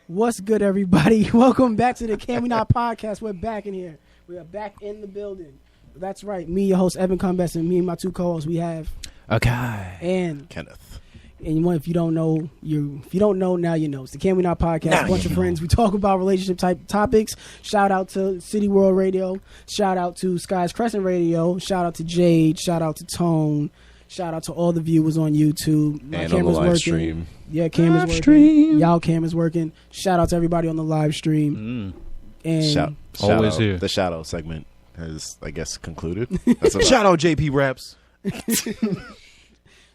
What's good, everybody? Welcome back to the Can We Not podcast. We're back in here. We are back in the building. That's right. Me, your host, Evan Cumbest, and me and my two co-hosts, we have Okay. and Kenneth. And if you don't know, now you know. It's the Can We Not podcast. Now A bunch of friends. We talk about relationship type topics. Shout out to City World Radio. Shout out to Sky's Crescent Radio. Shout out to Jade. Shout out to Tone. Shout out to all the viewers on YouTube. My and on the live stream. Yeah, camera's Live working. stream. Y'all camera's working. Shout out to everybody on the live stream. And Shout Always out. here. The shadow segment has, I guess, concluded. That's about- Shout out JP Raps.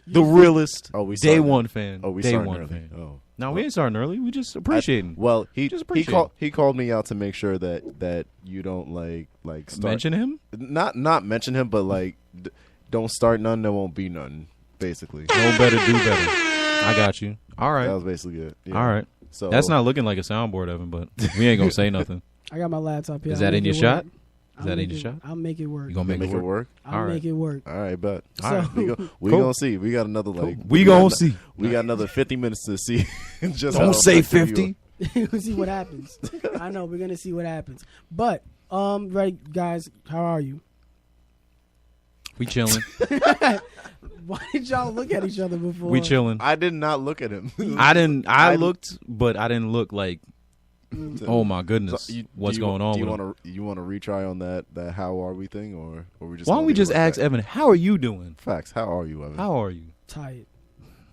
The realest we day starting- one fan. Oh, we day starting one early. fan. Oh. No, we ain't starting early. We just appreciating. Well, he Just appreciate he called me out to make sure that you don't like start Mention him? not mention him, but like don't start none. There won't be none. Basically, No better, do better. I got you. All right. that was basically it. Yeah. All right. So That's not looking like a soundboard, Evan, but we ain't going to say nothing. I got my laptop here. Is I'll that in make your it shot? work. Is that in your shot? I'll make it work. You going to make it work. I'll All make right. it work. All right, bet. All right. We Cool. gonna see. We got another like We going to see. We got another 50 minutes to see. Just how Don't say effective you 50. We'll see what happens. I know we're gonna see what happens. But right, guys, how are you? We chilling. Why did y'all look at each other before? We chilling. I did not look at him. I looked, but I didn't look like, oh my goodness, what's going on with him? You want to retry on that how are we thing, or we just? Why don't gonna we leave just it like ask that? Evan, how are you doing? Facts. How are you, Evan? How are you? Tired.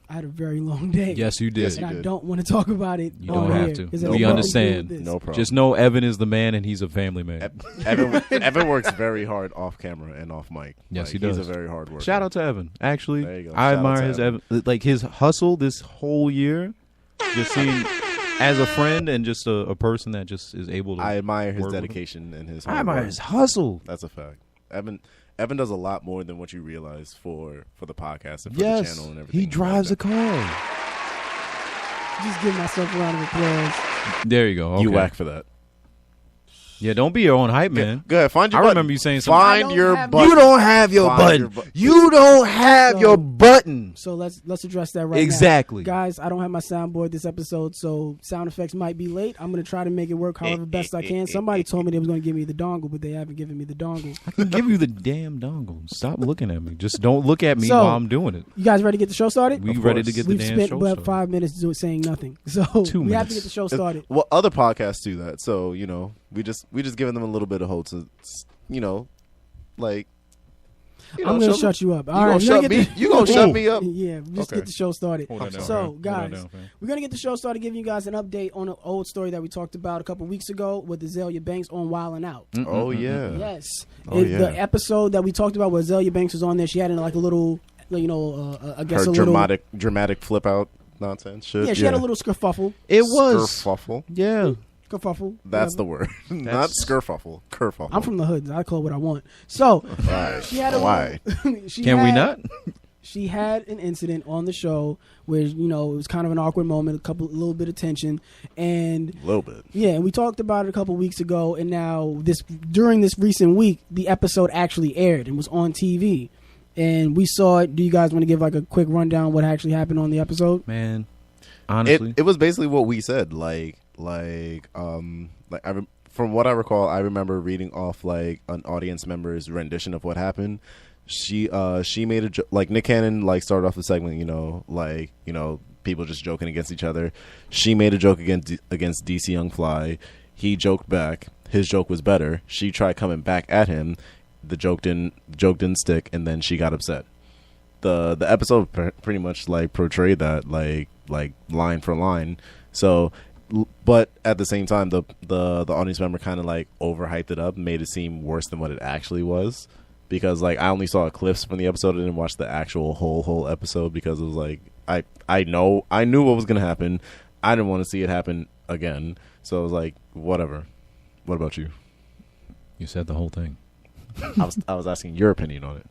I had a very long day. Yes, you did. Yes, and you I did. don't want to talk about it. You on don't have here, to. 'cause We it has nothing to do understand. with this. No problem. Just know Evan is the man and he's a family man. Evan works very hard off camera and off mic. Yes, Like, he does. He's a very hard worker. Shout out to Evan. Actually, There you go. I Shout out admire to his Evan. like his hustle this whole year. Just seeing as a friend and just a person that just is able to. I admire his work with him. dedication and his. I hard admire work. his hustle. That's a fact. Evan does a lot more than what you realize for the podcast and for the Yes, channel and everything. he drives a like car. Just give myself a round of applause. There you go. that. Okay. You whack for that. Yeah, don't be your own hype man. Go ahead. Find your I button. remember you saying something. I Find don't your have- button. You don't have your Find button. your button. You don't have your button. So let's address that right now. Exactly. Guys, I don't have my soundboard this episode, so sound effects might be late. I'm going to try to make it work however best I can. Somebody told me they was going to give me the dongle, but they haven't given me the dongle. I can give you the damn dongle. Stop looking at me. Just don't look at me So- while I'm doing it. You guys ready to get the show started? We Of ready course. to get the We've damn spent show about started. 5 minutes saying nothing. So 2 we have to minutes. get the show started. Well, other podcasts do that, so we just giving them a little bit of hope to, like. I'm going to shut you up. All You right, gonna shut me? You gonna shut me up? Yeah, just Okay. get the show started. Hold that down, So, fam. Hold that guys, down, fam. we're going to get the show started giving you guys an update on an old story that we talked about a couple weeks ago with Azalea Banks on Wildin' Out. Oh yeah. Yes. Oh, yeah. The episode that we talked about where Azalea Banks was on there, she had like a little, I guess Her a little. dramatic flip out nonsense. Shit. Yeah, she had a little skerfuffle. It was. Skerfuffle. Yeah. Kerfuffle. That's the whatever. word. Not skerfuffle. Kerfuffle. I'm from the hood. I call it what I want. So, Why? she had a Why? Can we not? She had an incident on the show where it was kind of an awkward moment, a little bit of tension, and A little bit. yeah, and we talked about it a couple weeks ago, and now during this recent week, the episode actually aired and was on TV, and we saw it. Do you guys want to give like a quick rundown of what actually happened on the episode? Man, honestly. It was basically what we said. From what I recall, I remember reading off like an audience member's rendition of what happened. She made a like Nick Cannon started off the segment, people just joking against each other. She made a joke against DC Young Fly. He joked back. His joke was better. She tried coming back at him. The joke didn't stick, and then she got upset. The episode pretty much portrayed that like line for line. So, but at the same time, the audience member kind of overhyped it up, made it seem worse than what it actually was. Because I only saw clips from the episode, I didn't watch the actual whole episode because it was I knew what was gonna happen. I didn't want to see it happen again, so I was like, whatever. What about you? You said the whole thing. I was asking your opinion on it.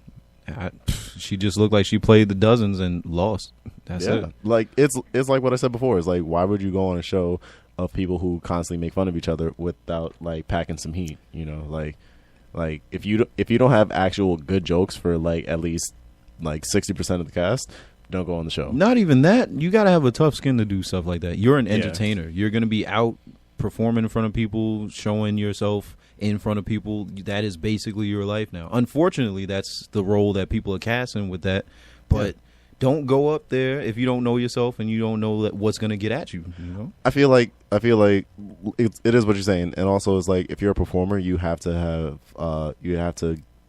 She just looked like she played the dozens and lost. That's Yeah, it. It's like what I said before. It's like, why would you go on a show of people who constantly make fun of each other without packing some heat? Like if you don't have actual good jokes for at least 60% of the cast, don't go on the show. Not even that. You got to have a tough skin to do stuff like that. You're an entertainer. You're going to be out performing in front of people, showing yourself in front of people. That is basically your life now. Unfortunately, that's the role that people are casting with that. But don't go up there if you don't know yourself and you don't know what's going to get at you. You know? I feel like it is what you're saying, and also it's like if you're a performer, you have to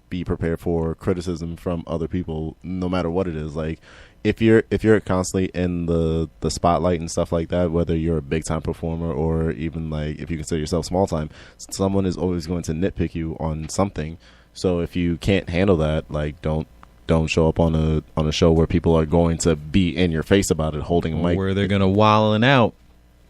be prepared for criticism from other people, no matter what it is. Like if you're constantly in the spotlight and stuff like that, whether you're a big time performer or even like if you consider yourself small time, someone is always going to nitpick you on something. So if you can't handle that, like don't show up on a show where people are going to be in your face about it, holding a mic, where they're gonna wilding out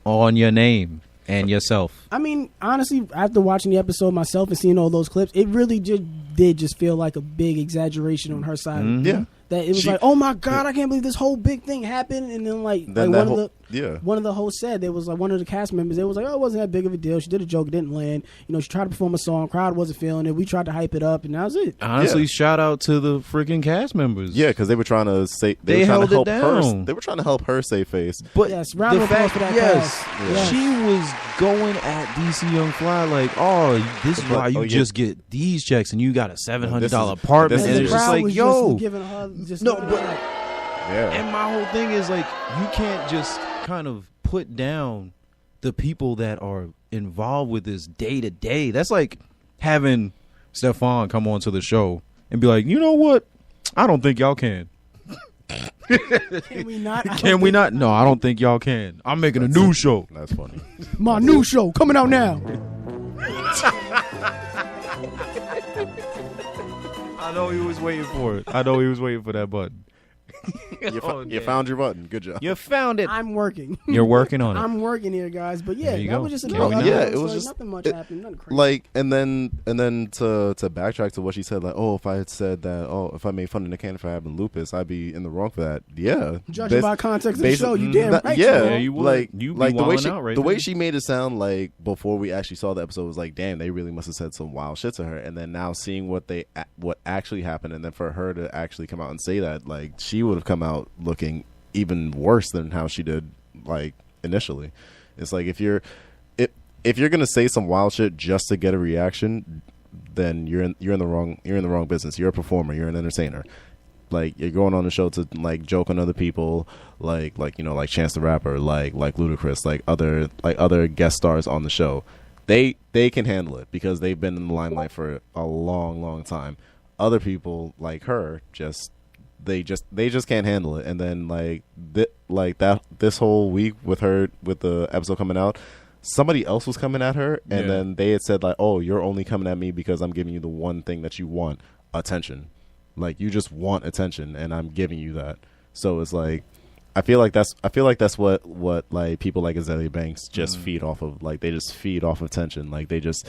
on your name and yourself. I mean, honestly, after watching the episode myself and seeing all those clips, it really did just feel like a big exaggeration on her side. Mm-hmm. Yeah. That it was like, oh my God, I can't believe this whole big thing happened. And then one of the hosts said, there was like one of the cast members, it was like, oh, it wasn't that big of a deal. She did a joke, it didn't land. You know, she tried to perform a song, crowd wasn't feeling it. We tried to hype it up, and that was it. Honestly, shout out to the freaking cast members. Yeah, because they were trying to say they were trying held to help it down. her. They were trying to help her save face. But yes, round of applause for that cast. She was going at DC Young Fly like, oh, this is why you just get these checks and you got a $700 apartment, and it's just like, yo, And my whole thing is like, you can't just kind of put down the people that are involved with this day to day. That's like having Stefan come on to the show and be like, you know what? I don't think y'all can. Can we not? Can we not? No, I don't think y'all can. I'm making a new show. That's funny. My new show coming out now. I know he was waiting for it. I know he was waiting for that button. You found your button. Good job. You found it. I'm working. You're working on it. I'm working here, guys. But yeah, There you that go. was just Can we not? It was just nothing much happened. Nothing crazy. Like and then to backtrack to what she said, like, oh, if I had said that, oh, if I made fun of Nick Cannon for having lupus, I'd be in the wrong for that. Yeah, judging by context of the show, you damn right. Yeah, you would. like You be like the way wilding out right the way there. she made it sound like before we actually saw the episode was like, damn, they really must have said some wild shit to her. And then now seeing what actually happened, and then for her to actually come out and say that, like, she would have come out looking even worse than how she did like initially. It's like if you're gonna say some wild shit just to get a reaction, then you're in the wrong business. You're a performer. You're an entertainer. Like, you're going on the show to like joke on other people, like you know, like Chance the Rapper, like Ludacris, like other guest stars on the show. They can handle it because they've been in the limelight for a long time. Other people like her they just can't handle it. And then this whole week with her, with the episode coming out, somebody else was coming at her, and then they had said like, oh, you're only coming at me because I'm giving you the one thing that you want, attention. Like, you just want attention, and I'm giving you that. So it's like, I feel like that's what like people like Azealia Banks just feed off of. Like, they just feed off of attention. Like, they just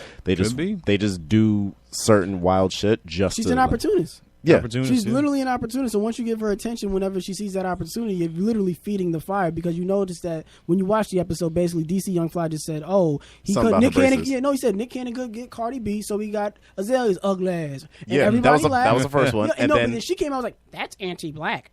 do certain wild shit just. She's an opportunist. Yeah, she's literally an opportunist. So once you give her attention, whenever she sees that opportunity, you're literally feeding the fire, because you notice that when you watch the episode, basically DC Young Fly just said, "Oh, he could Nick Cannon." Yeah, no, he said Nick Cannon could get Cardi B, so we got Azalea's ugly ass. And everybody laughed. That was the first one. And then she came out, I was like, "That's anti-black."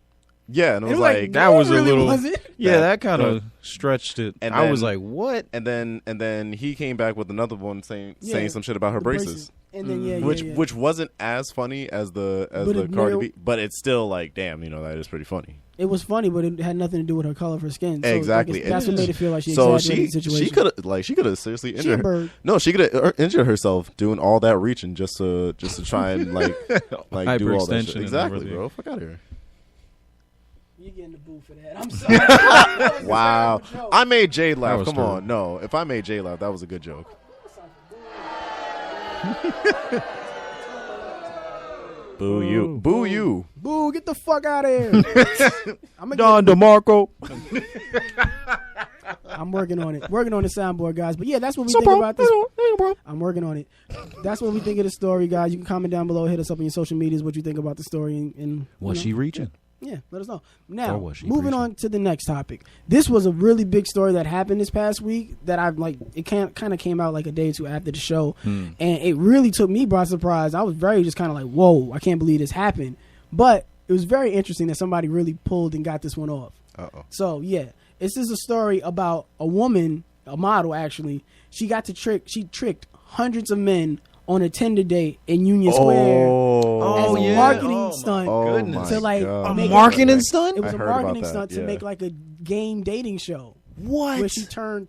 Yeah, and it was like that was really a little. Was it? Yeah, that kind of stretched it. And I was like, "What?" And then he came back with another one saying some shit about her braces. And then which wasn't as funny as the Cardi B, but it's still like, damn, you know, that is pretty funny. It was funny, but it had nothing to do with her color of her skin. So exactly, that's what made it feel like she exaggerated the situation. She could have seriously injured her. No, she could have injured herself doing all that reaching just to try and like do all that shit. Exactly, bro. Fuck out of here. You're getting the boo for that. I'm sorry. Wow. I made Jade laugh. Come on. No. If I made Jade laugh, that was a good joke. Boo you. Boo you. Boo, get the fuck out of here. Don DeMarco. I'm working on it. Working on the soundboard, guys. But yeah, that's what we think about this. I'm working on it. That's what we think of the story, guys. You can comment down below, hit us up on your social medias what you think about the story. And was she reaching? Yeah, let us know. Now, moving on to the next topic. This was a really big story that happened this past week that it kind of came out like a day or two after the show. And it really took me by surprise. I was very just kind of like, whoa, I can't believe this happened. But it was very interesting that somebody really pulled and got this one off. Uh-oh. So yeah, this is a story about a woman, a model actually. She tricked hundreds of men on a Tinder date in Union Square as a marketing stunt to like a marketing stunt. It was a marketing stunt to make like a game dating show. What? Where she turned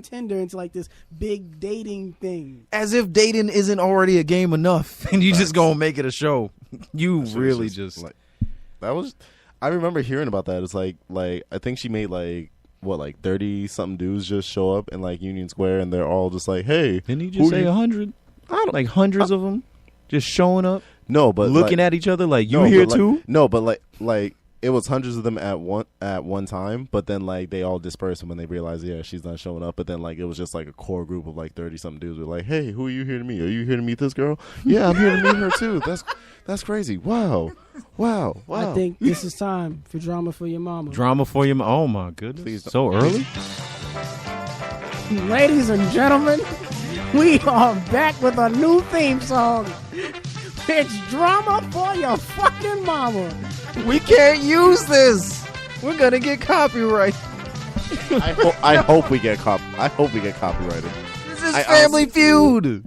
Tinder into like this big dating thing. As if dating isn't already a game enough, and you just gonna make it a show. You really just like that was. I remember hearing about that. It's like I think she made like 30 something dudes just show up in like Union Square, and they're all just like, hey. Didn't he just say 100? I don't like hundreds of them just showing up. No, but looking at each other like you here too. No, but like it was hundreds of them at one time. But then like they all dispersed when they realized she's not showing up. But then like it was just like a core group of like 30 something dudes were like, hey, who are you here to meet? Are you here to meet this girl? Yeah, I'm here to meet her too. That's crazy. Wow. I think this is time for Drama for Your Mama. Drama for your mama. Oh my goodness. So early? Ladies and gentlemen, we are back with a new theme song. It's Drama for Your Fucking Mama. We can't use this. We're gonna get copyright. I hope we get copyrighted. This is Family Feud.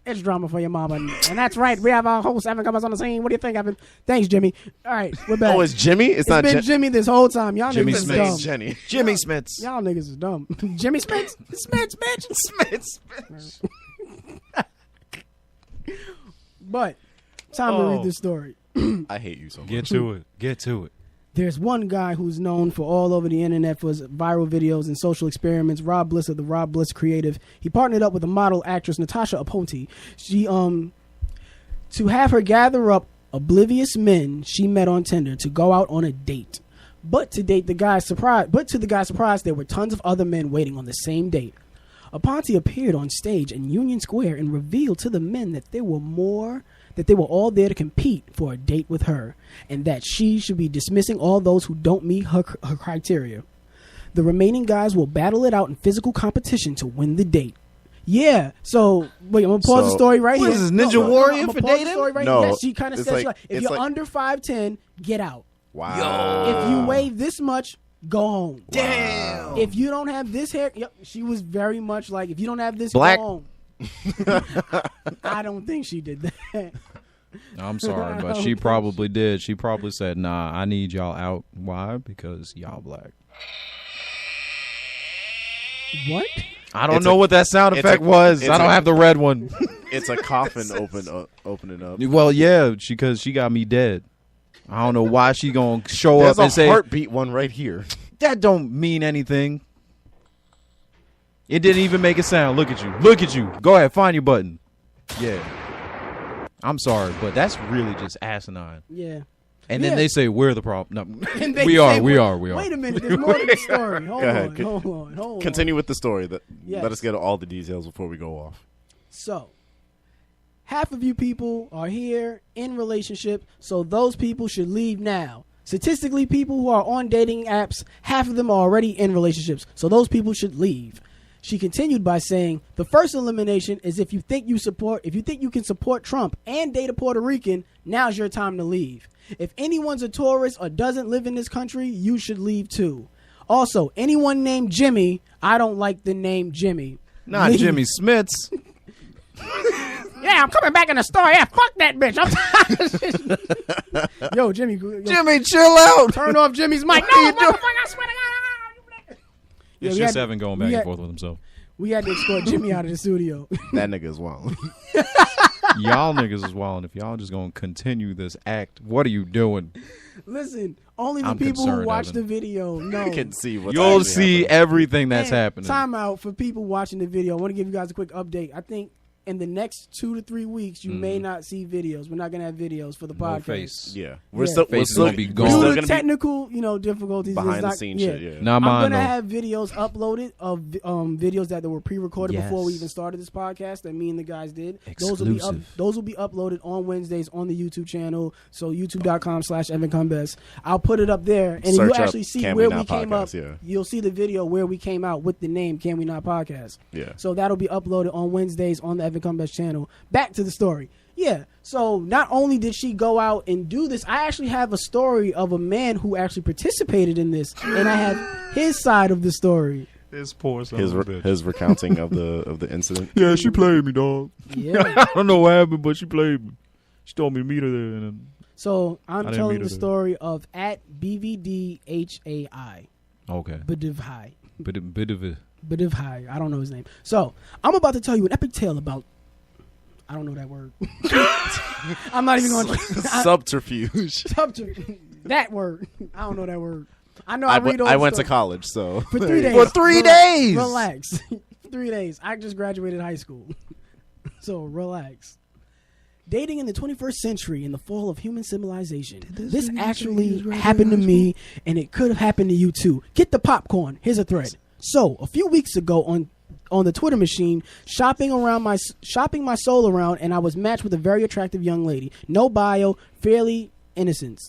It's Drama for Your Mama. And that's right. We have our host, Evan Cummings, on the scene. What do you think, Evan? Thanks, Jimmy. All right, we're back. Oh, it's Jimmy? It's not been Jimmy this whole time. Y'all Jimmy niggas is Smith. dumb. Jenny. Jimmy Smits. Y'all niggas is dumb. Jimmy Smits? Smits, bitch. Smits. But, time to read this story. I hate you so much. Get to it. There's one guy who's known for all over the internet for his viral videos and social experiments. Rob Bliss of the Rob Bliss Creative. He partnered up with the model actress Natasha Aponte. She to have her gather up oblivious men she met on Tinder to go out on a date. But to the guy's surprise, there were tons of other men waiting on the same date. Aponte appeared on stage in Union Square and revealed to the men that they were all there to compete for a date with her, and that she should be dismissing all those who don't meet her criteria. The remaining guys will battle it out in physical competition to win the date. Yeah, so wait, I'm gonna pause the story right here. What is this, Ninja Warrior for dating? Yes, she kind of said, if you're under 5'10", get out. Wow. If you weigh this much, go home. Damn. If you don't have this hair, she was very much like, if you don't have this, Black. go home. I don't think she did that. I'm sorry, but she probably did. She probably said, nah, I need y'all out. Why? Because y'all black. What? I don't know what that sound effect was. I don't have the red one. It's a coffin opening up. Well, yeah, because she got me dead. I don't know why she gonna show There's up and say, heartbeat one right here. that don't mean anything. It didn't even make a sound. Look at you. Go ahead, find your button. Yeah. I'm sorry, but that's really just asinine. Yeah. And then they say we're the problem. No, we are. Wait a minute, there's more to the story. Hold on. Continue with the story. Yes. Let us get all the details before we go off. So, half of you people are here in relationship, so those people should leave now. Statistically, people who are on dating apps, half of them are already in relationships, so those people should leave. She continued by saying, the first elimination is if you think you can support Trump and date a Puerto Rican, now's your time to leave. If anyone's a tourist or doesn't live in this country, you should leave too. Also, anyone named Jimmy, I don't like the name Jimmy. Not Leave. Jimmy Smits. Yeah, I'm coming back in the store. Yeah, fuck that bitch. I'm tired. Yo, Jimmy. Jimmy, chill out. Turn off Jimmy's mic. No, motherfucker, I swear to God. It's just Evan going back and forth with himself. We had to escort Jimmy out of the studio. That nigga is wild. Y'all niggas is wild. If y'all just gonna continue this act, what are you doing? Listen, only the I'm people who concerned, watch Evan. the video know. Can see what's You'll actually see happening. everything that's happening. Time out for people watching the video. I want to give you guys a quick update. I think in the next 2 to 3 weeks, you may not see videos. We're not going to have videos for the No podcast. face. Yeah, We're Face is gonna be gone. Due We're to still gonna technical, difficulties, be behind it's the not, scenes shit. Yeah. Not I'm mine gonna though. have videos uploaded of videos that were pre-recorded before we Yes. even started this podcast that me and the guys did. Exclusive. Those will be uploaded on Wednesdays on the YouTube channel. So youtube.com/EvanCumbest. I'll put it up there, and Search you'll up actually see Can where We we Not came up. Podcast, yeah. You'll see the video where we came out with the name Can We Not Podcast. Yeah. So that'll be uploaded on Wednesdays on the Evan Cumbest channel. Back to the story. Yeah. So not only did she go out and do this, I actually have a story of a man who actually participated in this, and I have his side of the story. This poor son His of a bitch. his recounting of the incident. Yeah, she played me, dog. Yeah. I don't know what happened, but she played me. She told me to meet her there. And So I'm didn't telling meet the her there. story of at BVDHAI. Okay. Badivhai. Bit of a. Badivhai. I don't know his name. So I'm about to tell you an epic tale about. I don't know that word. I'm not even going to. Subterfuge. That word. I don't know that word. I know I read all the went to stuff. college, so For 3 days. For 3 days! Relax. 3 days. I just graduated high school. So relax. Dating in the 21st century in the fall of human civilization. This actually happened to me, and it could have happened to you too. Get the popcorn. Here's a thread. So, a few weeks ago on the Twitter machine, shopping my soul around, and I was matched with a very attractive young lady. No bio, fairly innocent.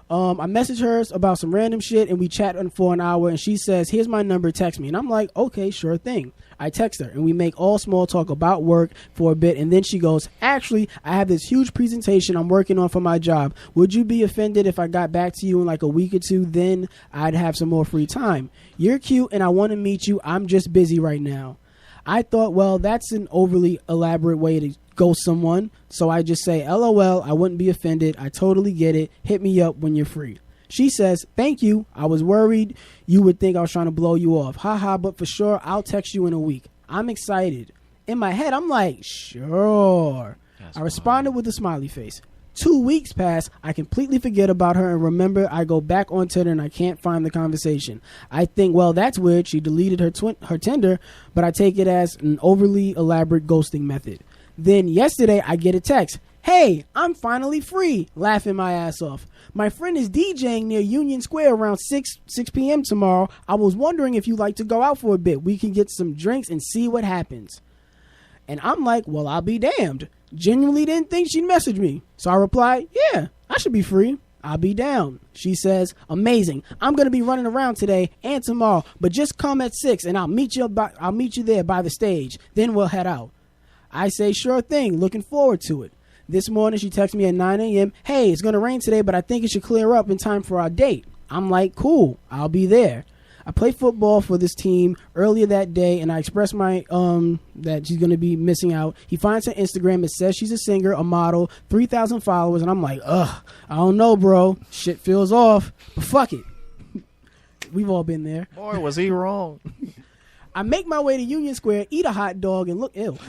I messaged her about some random shit, and we chat for an hour, and she says, here's my number, text me. And I'm like, okay, sure thing. I text her, and we make all small talk about work for a bit, and then she goes, actually, I have this huge presentation I'm working on for my job. Would you be offended if I got back to you in like a week or two? Then I'd have some more free time. You're cute, and I want to meet you. I'm just busy right now. I thought, well, that's an overly elaborate way to ghost someone, so I just say, LOL, I wouldn't be offended. I totally get it. Hit me up when you're free. She says, thank you. I was worried you would think I was trying to blow you off. Haha, but for sure, I'll text you in a week. I'm excited. In my head, I'm like, sure. I responded with a smiley face. 2 weeks pass. I completely forget about her and remember I go back on Tinder and I can't find the conversation. I think, well, that's weird. She deleted her Tinder, but I take it as an overly elaborate ghosting method. Then yesterday I get a text. Hey, I'm finally free. Laughing my ass off. My friend is DJing near Union Square around 6 p.m. tomorrow. I was wondering if you'd like to go out for a bit. We can get some drinks and see what happens. And I'm like, well, I'll be damned. Genuinely didn't think she'd message me. So I replied, yeah, I should be free. I'll be down. She says, amazing. I'm going to be running around today and tomorrow, but just come at 6 and I'll meet you there by the stage. Then we'll head out. I say, sure thing. Looking forward to it. This morning, she texts me at 9 a.m. Hey, it's going to rain today, but I think it should clear up in time for our date. I'm like, cool. I'll be there. I play football for this team earlier that day, and I expressed my that she's going to be missing out. He finds her Instagram. It says she's a singer, a model, 3,000 followers, and I'm like, ugh, I don't know, bro. Shit feels off, but fuck it. We've all been there. boy, was he wrong? I make my way to Union Square, eat a hot dog, and look ill.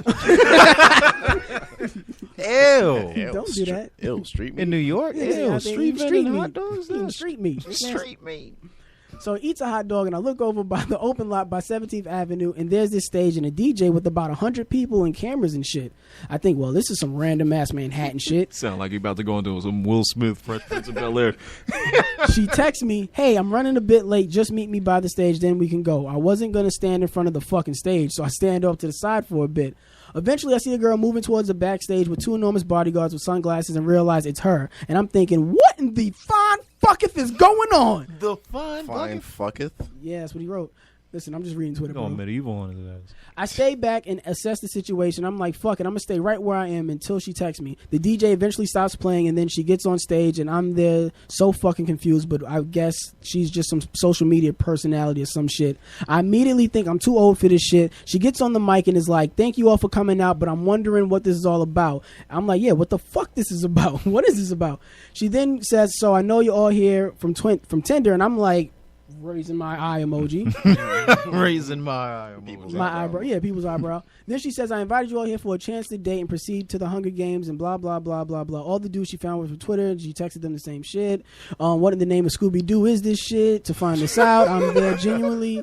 Ew. Don't do that. Ew, street meat. In New York? Yeah, Ew. they Street eat vending meat. hot dogs? Eating That's street meat. street meat. So he eats a hot dog, and I look over by the open lot by 17th Avenue, and there's this stage and a DJ with about 100 people and cameras and shit. I think, well, this is some random ass Manhattan shit. Sound like you about to go into some Will Smith, Fresh Prince of Bel-Air. She texts me, hey, I'm running a bit late. Just meet me by the stage, then we can go. I wasn't going to stand in front of the fucking stage, so I stand off to the side for a bit. Eventually, I see a girl moving towards the backstage with 2 enormous bodyguards with sunglasses and realize it's her. And I'm thinking, what in the fine fucketh is going on? The fun. Fine fucketh. Yeah, that's what he wrote. Listen, I'm just reading Twitter, bro. Going medieval on his ass. I stay back and assess the situation. I'm like, fuck it, I'm going to stay right where I am until she texts me. The DJ eventually stops playing, and then she gets on stage, and I'm there so fucking confused, but I guess she's just some social media personality or some shit. I immediately think I'm too old for this shit. She gets on the mic and is like, thank you all for coming out, but I'm wondering what this is all about. I'm like, yeah, what the fuck this is about? What is this about? She then says, so I know you're all here from Tinder, and I'm like, raising my eye emoji. Raising my eye. My eyebrow. Yeah, people's eyebrow. Then she says, I invited you all here for a chance to date and proceed to the Hunger Games and blah, blah, blah, blah, blah. All the dudes she found was from Twitter, and she texted them the same shit. What in the name of Scooby-Doo is this shit? To find this out, I'm there genuinely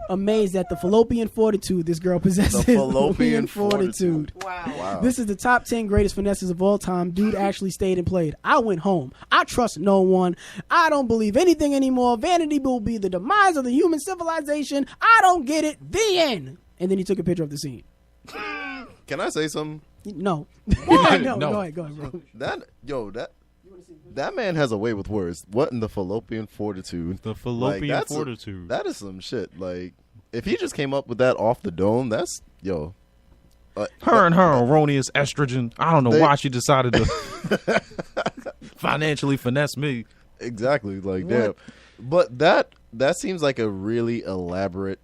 amazed at the fallopian fortitude this girl possesses. The fallopian fortitude. Wow. This is the top 10 greatest finesses of all time. Dude actually stayed and played. I went home. I trust no one. I don't believe anything anymore. Vanity will be the demise of the human civilization. I don't get it. The end. And then he took a picture of the scene. Can I say something? No. No. No. Go ahead, bro. That man has a way with words. What in the fallopian fortitude? The fallopian that's fortitude. That is some shit. Like, if he just came up with that off the dome, that's, yo. her and her erroneous estrogen. I don't know why she decided to financially finesse me. Exactly, like damn. But that seems like a really elaborate.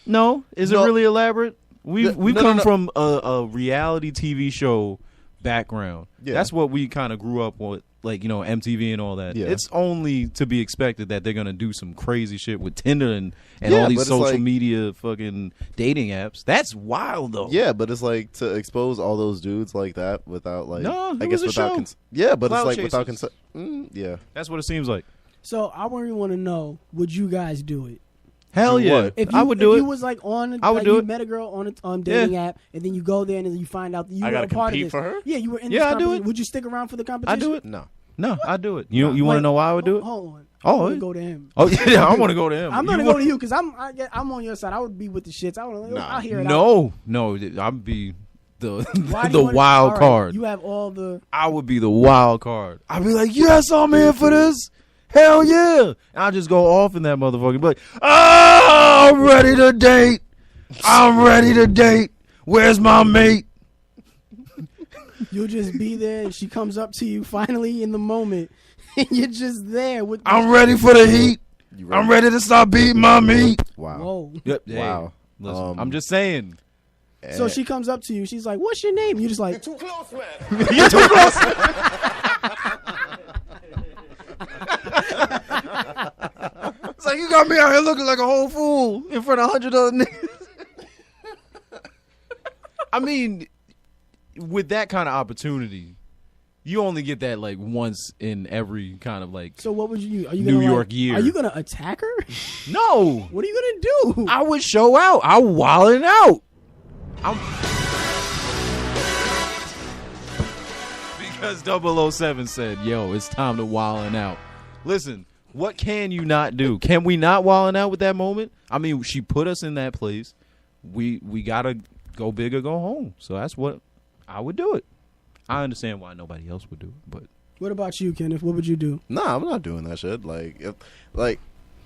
No, is it really elaborate? We come from a reality TV show background. Yeah. That's what we kind of grew up with, like, you know, MTV and all that. Yeah. It's only to be expected that they're gonna do some crazy shit with Tinder and all these social media fucking dating apps. That's wild though. Yeah, but it's like to expose all those dudes like that without like I guess without but Cloud it's like chasers. Without consent. Yeah, that's what it seems like. So I really want to know: would you guys do it? Hell yeah, I would do it. If you was like on, I would do it. You met a girl on a dating app, and then you go there and then you find out that you were a part of this. For her? Yeah, you were in this competition. I do it. Would you stick around for the competition? I do it. No, I do it. You want to know why I would do it? Hold on. Oh, I want to go to him. Oh yeah, I want to go to him. I'm gonna go to you because I'm on your side. I would be with the shits. I'll hear it. No, I'd be the wild card. You have all the. I would be the wild card. I'd be like, yes, I'm in for this. Hell yeah. And I'll just go off in that motherfucker. But I'm ready to date. I'm ready to date. Where's my mate? You'll just be there and she comes up to you finally in the moment. And you're just there. I'm ready for the heat. I'm ready to start beating my meat. Wow. Whoa. Yep. Wow. Listen, I'm just saying. So she comes up to you. She's like, what's your name? You're just like. You're too close, man. You're too close. It's like, you got me out here looking like a whole fool in front of 100 other niggas. I mean, with that kind of opportunity, you only get that like once in every kind of like. So what would you? Are you New gonna, York year? Are you gonna attack her? No. What are you gonna do? I would show out. I'm wilding out. Because 007 said, "Yo, it's time to wildin' out." Listen, what can you not do? Can we not wildin' out with that moment? I mean, she put us in that place. We gotta go big or go home. So that's what I would do it. I understand why nobody else would do it, but what about you, Kenneth? What would you do? Nah, I'm not doing that shit.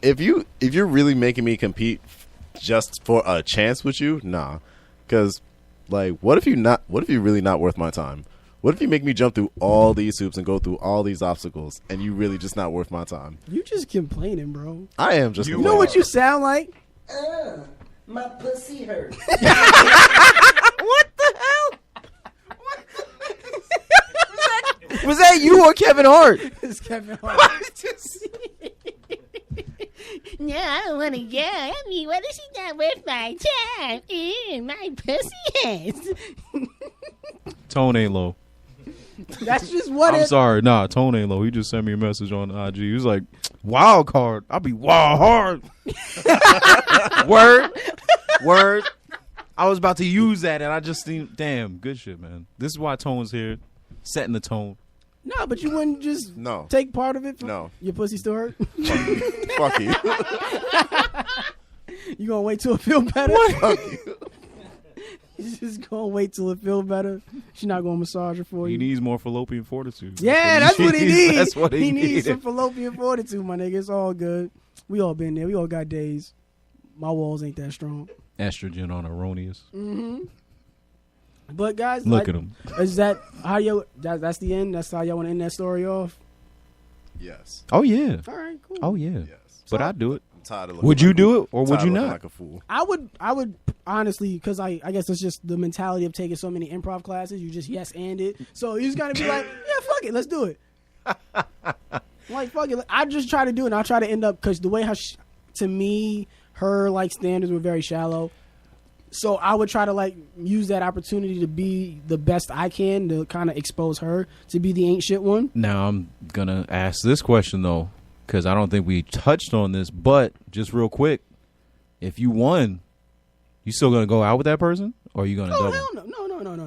If you're really making me compete just for a chance with you, nah. Because what if you're really not worth my time? What if you make me jump through all these hoops and go through all these obstacles, and you really just not worth my time? You just complaining, bro. I am just. You know what you sound like? My pussy hurts. What the hell? Was that you or Kevin Hart? It's Kevin Hart. No, I don't want to go. I mean, what is she not worth my time? My pussy ass. Tone ain't low. That's just what I'm sorry. Nah, Tone ain't low. He just sent me a message on IG. He was like, wild card. I'll be wild hard. Word. I was about to use that, and I just think, damn, good shit, man. This is why Tone's here, setting the tone. No, but you wouldn't just take part of it? No. Your pussy still hurt? Fuck you. You gonna wait till it feel better? Fuck you. You just gonna wait till it feel better? She's not gonna massage it for you? He needs more fallopian fortitude. Yeah, that's what he needs. That's what he needs some fallopian fortitude, my nigga. It's all good. We all been there. We all got days. My walls ain't that strong. Estrogen on erroneous. Mm-hmm. But guys, look at him. Is that how you? That's the end. That's how y'all want to end that story off. Yes. Oh yeah. All right. Cool. Oh yeah. Yes. But I'd do it. I'm tired of looking. Would you do it or would you not? Like a fool. I would honestly, because I guess it's just the mentality of taking so many improv classes. You just yes and it. So you just gotta be like, yeah, fuck it, let's do it. Like fuck it. I just try to do it. And I try to end up because the way how to me her like standards were very shallow. So I would try to like use that opportunity to be the best I can to kind of expose her to be the ain't shit one. Now I'm gonna ask this question though, because I don't think we touched on this. But just real quick, if you won, you still gonna go out with that person, or are you gonna? Oh double? hell no.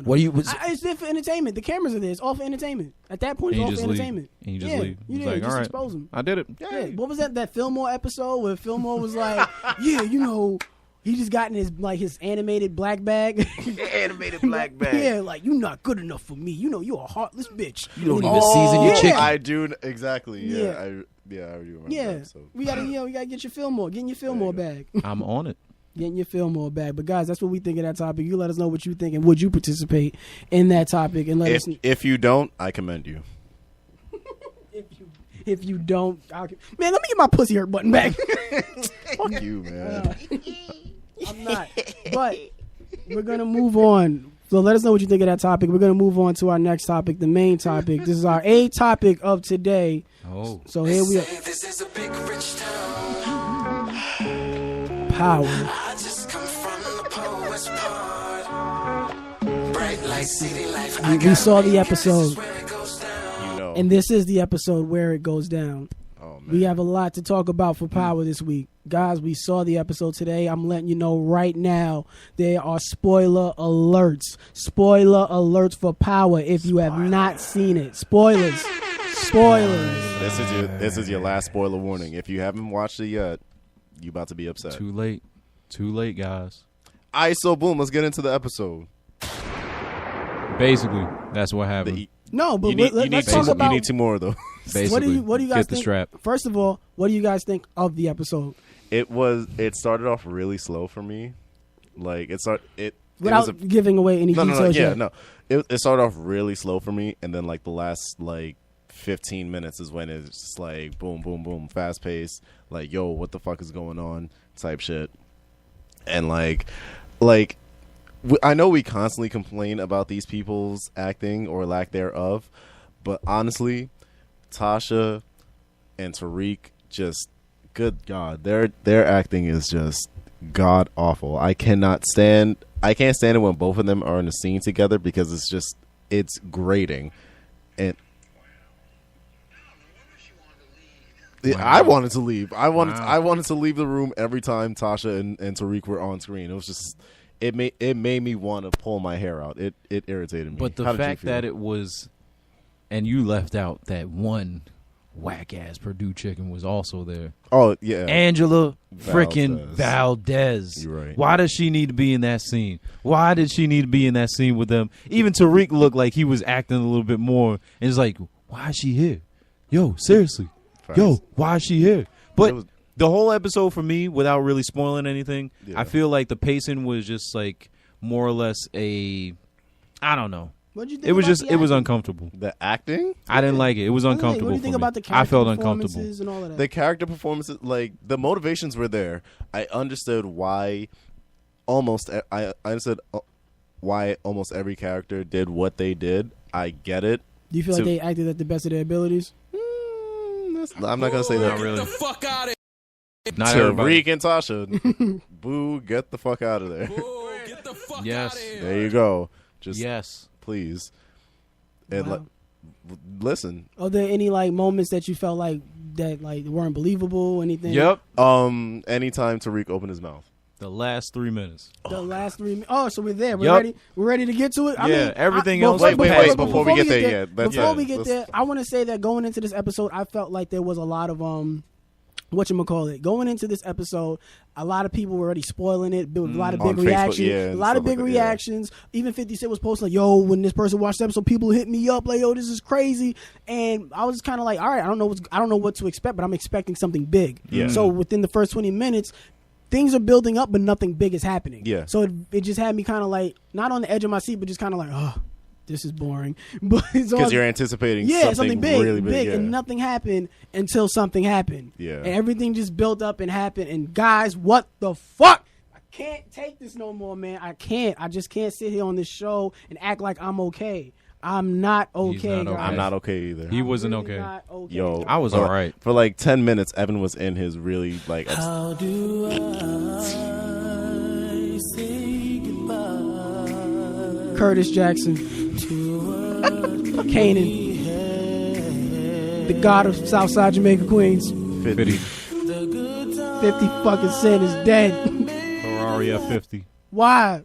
What do you? It's there for entertainment. The cameras are there. It's all for entertainment. At that point, it's all for entertainment. And you just leave. You like, just all right, expose them. I did it. Yeah. What was that Fillmore episode where Fillmore was like, yeah, you know. He just got in his animated black bag. Animated black bag. Yeah, like, you not good enough for me. You know, you're a heartless bitch. You don't even season your chicken. I do, exactly. Yeah. I already remember that episode. We gotta get your Fillmore. Get in your Fillmore bag. I'm on it. getting your Fillmore back. But guys, that's what we think of that topic. You let us know what you think and would you participate in that topic and let us. If you don't, I commend you. If you don't, man, let me get my pussy hurt button back. Fuck you, man. I'm not. But we're gonna move on. So let us know what you think of that topic. We're gonna move on to our next topic, the main topic. This is our A topic of today. Oh, So here we are. This is a big rich town. Power. I just come from the poet's part. Bright light, city life. We saw the episode, Where it goes down. You know. and this is the episode where it goes down. Oh, man. We have a lot to talk about for Power this week. Guys, we saw the episode today. I'm letting you know right now there are spoiler alerts. Spoiler alerts for Power if you have not seen it. Spoilers. Spoilers. This is your last spoiler warning. If you haven't watched it yet, you about to be upset. too late, guys. All right, so boom, let's get into the episode. Basically, that's what happened. The- No, but you need, let's talk two, about you need two more though. Basically, what do you guys get the think? strap. First of all, what do you guys think of the episode? It started off really slow for me. Like it Without was giving away any details yet. It started off really slow for me, and then like the last like 15 minutes is when it's just like boom, boom, boom, fast paced. Like yo, what the fuck is going on? Type shit. And like I know we constantly complain about these people's acting or lack thereof, but honestly, Tasha and Tariq just good God, their acting is just god awful. I can't stand it when both of them are in the scene together because it's grating. And I wanted to leave. I wanted to leave the room every time Tasha and Tariq were on screen. It was just it made me want to pull my hair out. It irritated me. But the How did you fact feel? that it was, and you left out that one whack ass Purdue chicken was also there. Oh yeah, Angela freaking Valdez. Valdez. You're right. Why does she need to be in that scene? Why did she need to be in that scene with them? Even Tariq looked like he was acting a little bit more. And it's like, why is she here? Yo, seriously. Yo, why is she here? But It was- the whole episode for me, without really spoiling anything, Yeah. I feel like the pacing was just like more or less I don't know. What'd you think? It was about just the it was acting? uncomfortable. the acting, I didn't like it. It was What do you think- uncomfortable What do you think for me. about the I character felt uncomfortable. performances and all of that? the character performances, like the motivations were there. I understood why I understood why almost every character did what they did. I get it. Do you feel like they acted at the best of their abilities? I'm not gonna say that. Not really. Fuck out of Not everybody. Tariq and Tasha, boo, get the fuck out of there. here. Get the fuck Yes. out of here. There you go. Just Yes. please. And Wow. listen. Are there any like moments that you felt like that like weren't believable? Anything? Yep. Anytime Tariq opened his mouth. The last 3 minutes. The last 3. Oh, so we're there. We're Yup. ready. We're ready to get to it. Yeah, everything else Wait, is wait, passable. before we get there, yeah, that's before it. we get Let's- there, I want to say that going into this episode, I felt like there was a lot of whatchamacallit. Going into this episode, a lot of people were already spoiling it. A lot of On big Facebook, reactions. yeah, A and lot of stuff like big that, yeah. reactions. Even 50 Cent was posting like, "Yo, when this person watched the episode, people hit me up like, yo, this is crazy." And I was kind of like, "All right, I don't know what to expect, but I'm expecting something big." Yeah. So within the first 20 minutes. Things are building up, but nothing big is happening. Yeah. So it just had me kind of like, not on the edge of my seat, but just kind of like, oh, this is boring. But it's Because on- you're anticipating something big, really big. Yeah. and nothing happened until something happened. Yeah. And everything just built up and happened. And guys, what the fuck? I can't take this no more, man. I can't. I just can't sit here on this show and act like I'm okay. I'm not okay, not okay. guys. I'm not okay either. He wasn't really okay. not okay. Yo, I was for- all right. For like 10 minutes, Evan was in his really like. How do I say goodbye Curtis Jackson, Kanan, the god of Southside Jamaica Queens. 50. 50 fucking Cent is dead. Ferrari F50. Why?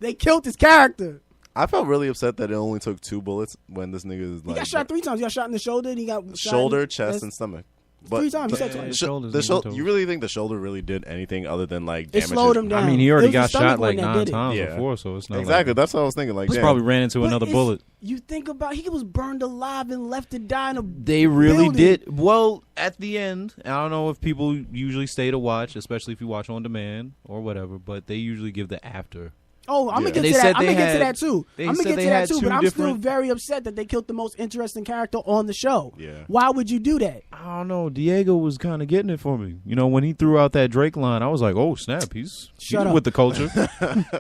They killed his character. I felt really upset that it only took 2 bullets when this nigga is He like got shot 3 times. He got shot in the shoulder. And he got shot shoulder, in chest, and stomach. But 3 times. He said Yeah, twice. shoulders the and shoulder. toes. You really think the shoulder really did anything other than like It damage? slowed him down. I mean, he It already was the got stomach shot like one that 9 did it. times Yeah. before, so it's not Exactly. Like, That's what I was thinking. Like, he damn. probably ran into But another it's- bullet. You think about he was burned alive and left to die in a They really building. did. Well, at the end, I don't know if people usually stay to watch, especially if you watch on demand or whatever, but they usually give the after. Oh, I'm Yeah. gonna get They to said that. I'm they gonna get to had- that too. they I'm gonna said get they to that had too. two But I'm still different- very upset that they killed the most interesting character on the show. Yeah. Why would you do that? I don't know. Diego was kind of getting it for me. You know, when he threw out that Drake line, I was like, oh, snap. He's Shut up. with the culture.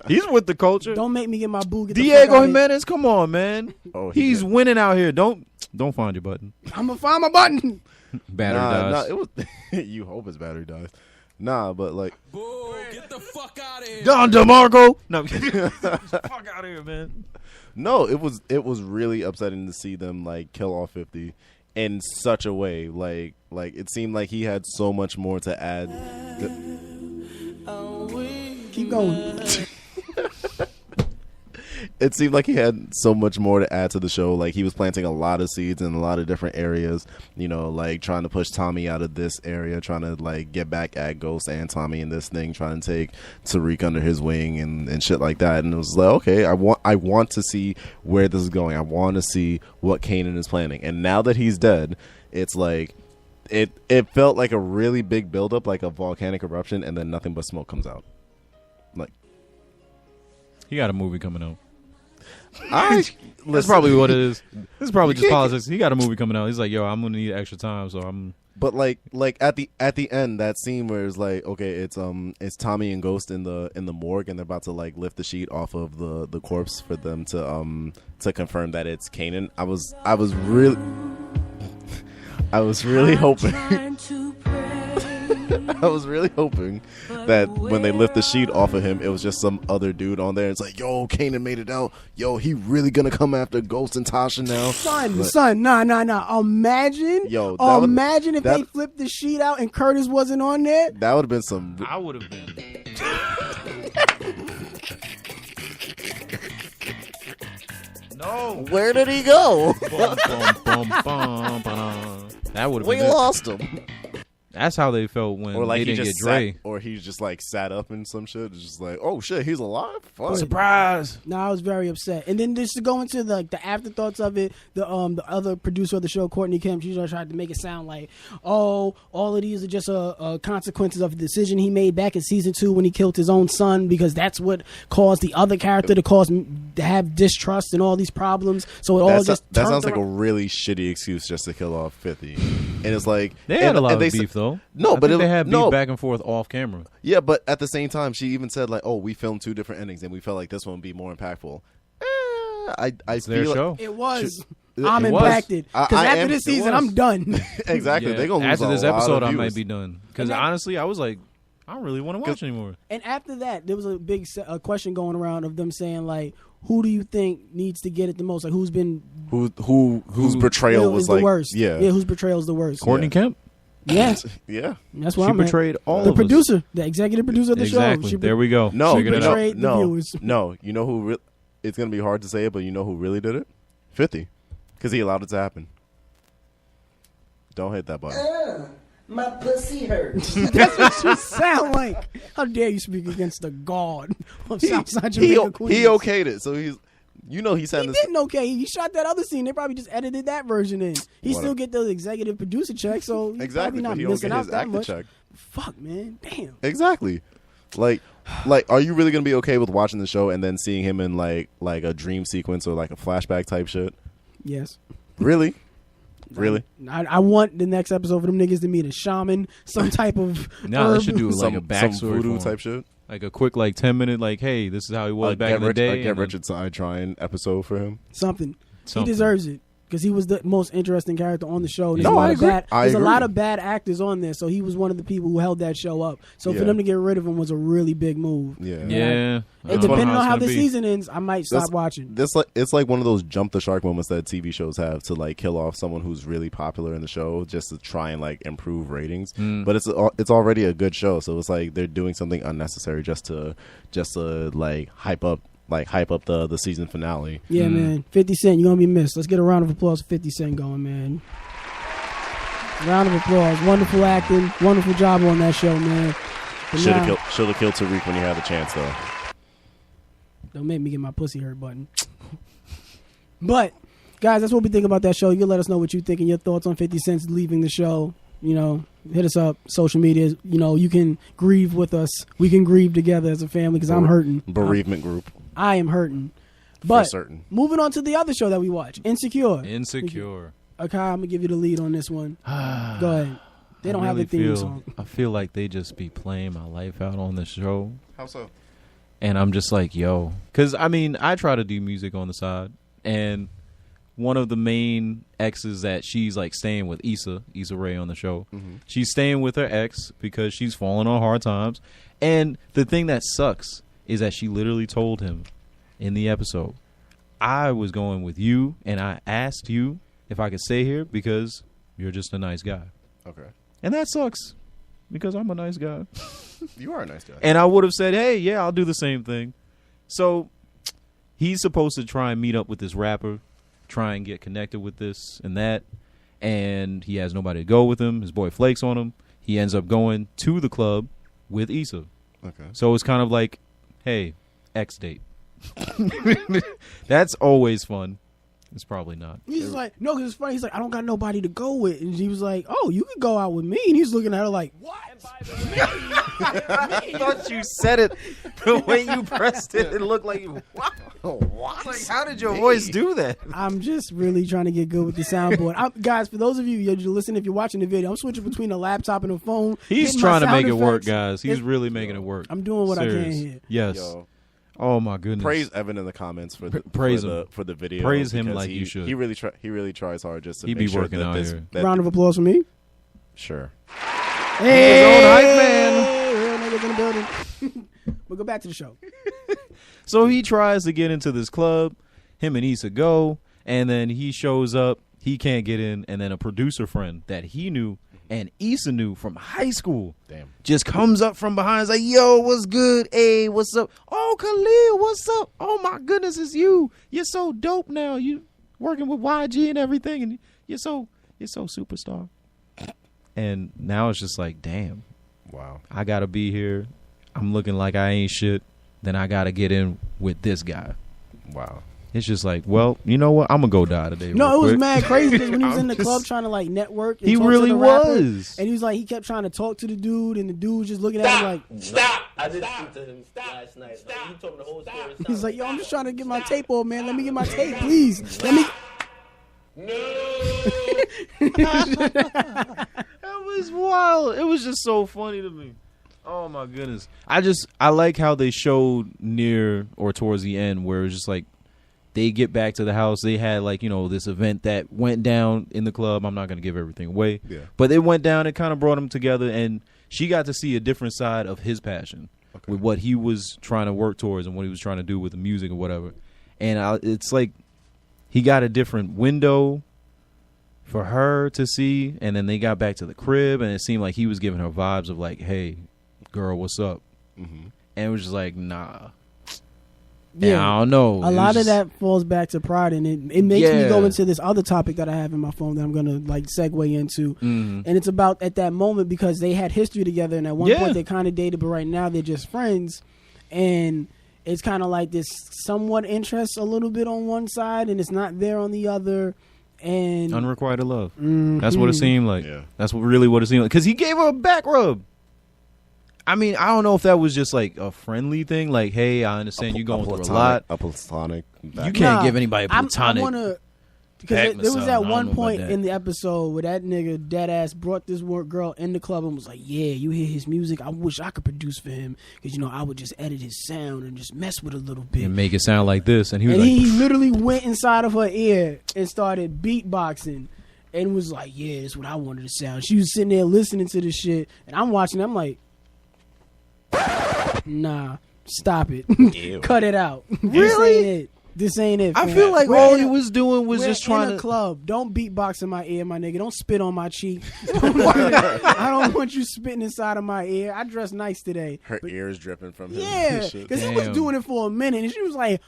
He's with the culture. Don't make me get my boo. Get the fuck Diego out of here. Jimenez, come on, man. Oh, He's did. winning out here. Don't find your button. I'm gonna find my button. Battery Nah, dies. it was. You hope his battery dies. Nah, but like, Don DeMarco. No, fuck out of here, man. no, it was really upsetting to see them like kill off 50 in such a way. Like it seemed like he had so much more to add. Keep going. It seemed like he had so much more to add to the show. Like he was planting a lot of seeds in a lot of different areas. You know, like trying to push Tommy out of this area, trying to like get back at Ghost and Tommy in this thing, trying to take Tariq under his wing and shit like that. And it was like, okay, I want to see where this is going. I want to see what Kanan is planning. And now that he's dead, it's like it felt like a really big buildup, like a volcanic eruption, and then nothing but smoke comes out. Like He got a movie coming out. That's That's probably what it is. This is probably You just can't politics. He got a movie coming out. He's like, yo, I'm gonna need extra time, so I'm. But like at the end, that scene where it's like, okay, it's Tommy and Ghost in the morgue, and they're about to like lift the sheet off of the corpse for them to confirm that it's Kanan. I was really hoping. I was really hoping that when they lift the sheet off of him, it was just some other dude on there. It's like, yo, Kanan made it out. Yo, he really gonna come after Ghost and Tasha now. Son, nah. Imagine, Yo, that would- imagine if that- they flipped the sheet out and Curtis wasn't on there. That would have been some. I would have been. No. Where did he go? That would have We been. lost him. That's how they felt when Or like they he didn't just get Dre. sat, or he just like sat up and some shit. It's just like, oh shit, he's alive. Fuck. Surprise! No, I was very upset. And then just to go into the afterthoughts of it, the other producer of the show, Courtney Kemp, she just tried to make it sound like, oh, all of these are just consequences of the decision he made back in season 2 when he killed his own son, because that's what caused the other character to have distrust and all these problems. So it all just that turned sounds like a around. really shitty excuse just to kill off 50. And it's like They had a lot of they beef though. No, I but think it- they had beef no. back and forth off camera. Yeah, but at the same time, she even said like, "Oh, we filmed 2 different endings, and we felt like this one would be more impactful." I It's their feel show. It was. It I'm was. impacted because I after am- this it season, was. I'm done. exactly. Yeah. They're gonna lose After a this lot episode, of I might viewers. be done because And that- honestly, I was like, I don't really want to watch anymore. And after that, there was a big question going around of them saying like, who do you think needs to get it the most? Like, whose whose betrayal was is the like worst? Yeah, whose betrayal is the worst? Courtney Kemp, Yeah, yeah. that's what she I'm at. betrayed all The of producer, the executive producer of the Exactly. show. There we go. No, Figured it no, out. betrayed the no, viewers. no. You know who? It's gonna be hard to say it, but you know who really did it? 50, because he allowed it to happen. Don't hit that button. My pussy hurts. That's what you sound like. How dare you speak against the god of Southside Jamaica Queens? He okayed it, so he's. You know he said He this. didn't okay. He shot that other scene. They probably just edited that version in. He Whatever. still get the executive producer check, so he's Exactly, probably not but he don't missing get out his that actor much. check. Fuck, man. Damn. Exactly. Like, are you really gonna be okay with watching the show and then seeing him in like a dream sequence or like a flashback type shit? Yes. Really? Really? I want the next episode for them niggas to meet a shaman, some type of No, they herb. should do like a some backstory voodoo for him. type shit. Like a quick 10-minute hey, this is how he was back in the day. Get and then Richard Side trying episode for him. something. something. He deserves it because he was the most interesting character on the show. There's No, a lot I of agree. bad. I There's a agree. lot of bad actors on there, so he was one of the people who held that show up. So for Yeah. them to get rid of him was a really big move. Yeah. Yeah. I And don't know depending how on it's how gonna the be. season ends, I might stop watching. It's like one of those jump the shark moments that TV shows have to like kill off someone who's really popular in the show just to try and like improve ratings. But it's already a good show, so it's like they're doing something unnecessary just to like hype up the season finale. Yeah, man. 50 Cent, you're going to be missed. Let's get a round of applause for 50 Cent going, man. Round of applause. Wonderful acting. Wonderful job on that show, man. But Should now- have killed Tariq when you had the chance, though. Don't make me get my pussy hurt button. But, guys, that's what we think about that show. You can let us know what you think and your thoughts on 50 Cent's leaving the show. You know, hit us up, social media. You know, you can grieve with us. We can grieve together as a family because I'm hurting. Bereavement group. I am hurting. But For certain. moving on to the other show that we watch, Insecure. Insecure. Okay, I'm gonna give you the lead on this one. Go ahead. They don't have the theme song. I feel like they just be playing my life out on the show. How so? And I'm just like, yo. Because, I mean, I try to do music on the side. And one of the main exes that she's, like, staying with, Issa Rae on the show. Mm-hmm. She's staying with her ex because she's falling on hard times. And the thing that sucks is that she literally told him in the episode, I was going with you, and I asked you if I could stay here because you're just a nice guy. Okay. And that sucks because I'm a nice guy. You are a nice guy. And I would have said, hey, yeah, I'll do the same thing. So he's supposed to try and meet up with this rapper, try and get connected with this and that. And he has nobody to go with him. His boy flakes on him. He ends up going to the club with Issa. Okay. So it's kind of like, hey, X date. That's always fun. It's probably not. He's like, no, because it's funny. He's like, I don't got nobody to go with. And she was like, oh, you could go out with me. And he's looking at her like, what? I thought you said it the way you pressed it. It looked like you. What? Like, how did your voice do that? I'm just really trying to get good with the soundboard. Guys, for those of you, you're listening, if you're watching the video, I'm switching between the laptop and the phone. He's hitting trying my to make sound it work, effects. guys. He's It's- really making it work. I'm doing what I Serious. can here. Yes. Yo, Oh my goodness. praise Evan in the comments for the Praise for him. the, for the video. Praise him because like you should. He really tries hard just to He make be sure working that out this. here. That Round of applause for me. Sure. Hey, own hype man. real niggas in the building. We'll go back to the show. So he tries to get into this club. Him and Issa go, and then he shows up. He can't get in, and then a producer friend that he knew and Issa knew from high school Damn. just comes up from behind. Is like, yo, what's good? Hey, what's up? Oh, Khalil, what's up? Oh my goodness, it's you. You're so dope now. You working with YG and everything, and you're so superstar. And now it's just like, damn, Wow. I gotta be here. I'm looking like I ain't shit. Then I gotta get in with this guy. Wow. It's just like, well, you know what? I'm gonna go die today. No, real it was quick. mad crazy because when he was in the I'm club just- trying to like network, and He talk to really the rapper, was. and he was like, he kept trying to talk to the dude, and the dude was just looking at him like, I did speak to him last night. Like, he told me the whole story. he's like, yo, I'm just trying to get my tape off, man. Let me get my tape, please. Let me. That was wild. It was just so funny to me. Oh my goodness. I like how they showed near or towards the end where it was just like they get back to the house. They had like, you know, this event that went down in the club. I'm not going to give everything away. Yeah. But it went down. It kind of brought them together, and she got to see a different side of his passion with what he was trying to work towards and what he was trying to do with the music or whatever. And it's like he got a different window for her to see, and then they got back to the crib, and it seemed like he was giving her vibes of like, hey, girl, what's up? Mm-hmm. And it was just like, nah. Yeah. And I don't know. A It lot was of just- that falls back to pride, and it makes me Yeah. go into this other topic that I have in my phone that I'm gonna like segue into, Mhm. and it's about at that moment because they had history together, and at one Yeah. point they kind of dated, but right now they're just friends, and it's kind of like this somewhat interest a little bit on one side, and it's not there on the other, and Unrequited love. Mhm. That's what it seemed like. Yeah. That's what it seemed like. Because he gave her a back rub. I mean, I don't know if that was just like a friendly thing. Like, hey, I understand you're going through a lot. A platonic. You back- can't give anybody a platonic. I wanna, because back there was massage. I that don't one know about point that. in the episode where that nigga dead ass brought this girl in the club and was like, "Yeah, you hear his music? I wish I could produce for him because I would just edit his sound and just mess with it a little bit." and make it sound like this. And he was And like, he literally went inside of her ear and started beatboxing and was like, "Yeah, that's what I wanted to sound." She was sitting there listening to this shit, and I'm watching. I'm like, "Nah, stop it, cut it out. Really? This ain't it. I fam. feel like We're all in he a- was doing was we're just in trying a to. club. Don't beatbox in my ear, my nigga. Don't spit on my cheek. I don't want you spitting inside of my ear. I dressed nice today. Her But- ears dripping from him. yeah, and shit. because he was Damn. doing it for a minute, and she was like,